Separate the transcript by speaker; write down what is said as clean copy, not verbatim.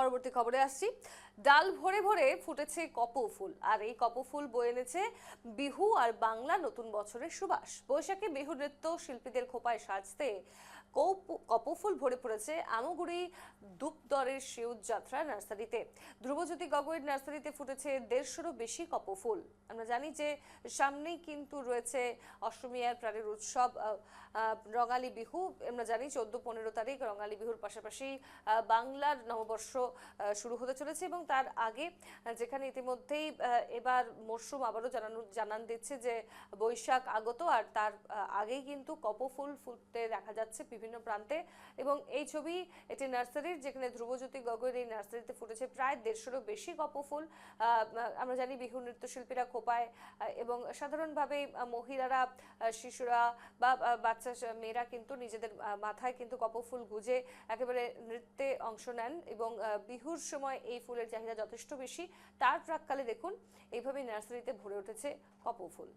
Speaker 1: পরবর্তী খবরে আসছি। ডাল ভরে ভরে ফুটেছে কপৌফুল, আর এই কপৌফুল বয়ে এনেছে বিহু আর বাংলা নতুন বছরের সুবাস। বৈশাখে বিহু নৃত্য শিল্পীদের খোপায় সাজতে কপৌফুল ভরে পড়েছে আমগুড়ি ধূপদরের শিউজ যাত্রা নার্সারিতে। ধ্রুবজ্যোতি গগৈর নার্সারিতে ফুটেছে 150-রও বেশি কপৌফুল। আমরা জানি যে সামনেই কিন্তু রয়েছে অষ্টমীয়ার প্রাণের উৎসব রঙালী বিহু। আমরা জানি 14-15 তারিখ রঙালী বিহুর পাশাপাশি বাংলার নববর্ষ শুরু হতে চলেছে, এবং তার আগে যেখানে ইতিমধ্যেই এবার মরশুম আবারও জানান দিচ্ছে যে বৈশাখ আগত, আর তার আগেই কিন্তু কপৌফুল ফুটতে দেখা যাচ্ছে বিভিন্ন প্রান্তে। এবং এই ছবি এটি নার্সারির, যেখানে ধ্রুবজ্যোতি গগৈর এই নার্সারিতে ফুটেছে প্রায় 150-রও বেশি কপৌফুল। আমরা জানি বিহু নৃত্যশিল্পীরা খোপায় এবং সাধারণভাবে মহিলারা, শিশুরা বা বাচ্চা মেয়েরা কিন্তু নিজেদের মাথায় কিন্তু কপৌফুল গুজে একেবারে নৃত্যে অংশ নেন, এবং বিহুর সময় এই ফুলের চাহিদা যথেষ্ট বেশি। তার প্রাককালে দেখুন এইভাবে নার্সারিতে ভরে উঠেছে কপৌফুল।